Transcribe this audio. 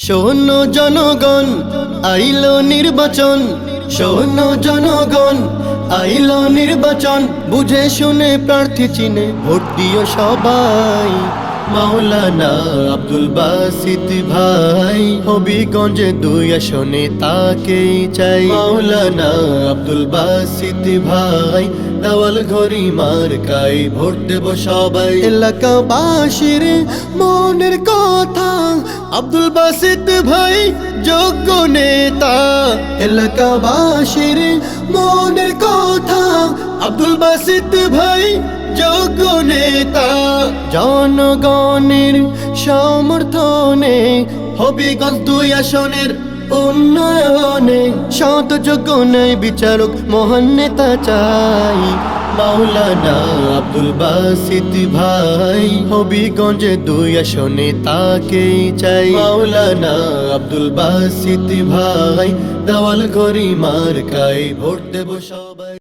শোনো জনগণ, আইলো নির্বাচন। শোনো জনগণ, আইলো নির্বাচন। বুঝে শুনে প্রার্থী চিনে ভোট দিও সবাই। মাওলানা আব্দুল বাসিত ভাই, হবিগঞ্জে 2 আসনে তাকেই চাই। মাওলানা আব্দুল বাসিত ভাই, দেওয়াল ঘড়ি মার্কাই ভোট দেব সবাই। এলাকাবাসীর মনের কথা, আব্দুল বাসিত ভাই যোগ্য নেতা। এলাকাবাসীর মনের কথা, আব্দুল বাসিত ভাই যোগ্য নেতা। জনগণের সমর্থনে হবিগঞ্জ 2 আসনের উন্নয়নে সৎ যোগ্য ন্যায় বিচারক মহান নেতা চাই। মাওলানা আব্দুল বাসিত ভাই, হবিগঞ্জে 2 আসনে তাকেই চাই। মাওলানা আব্দুল বাসিত ভাই, দেওয়াল ঘড়ি মার্কাই ভোট দেব সবাই।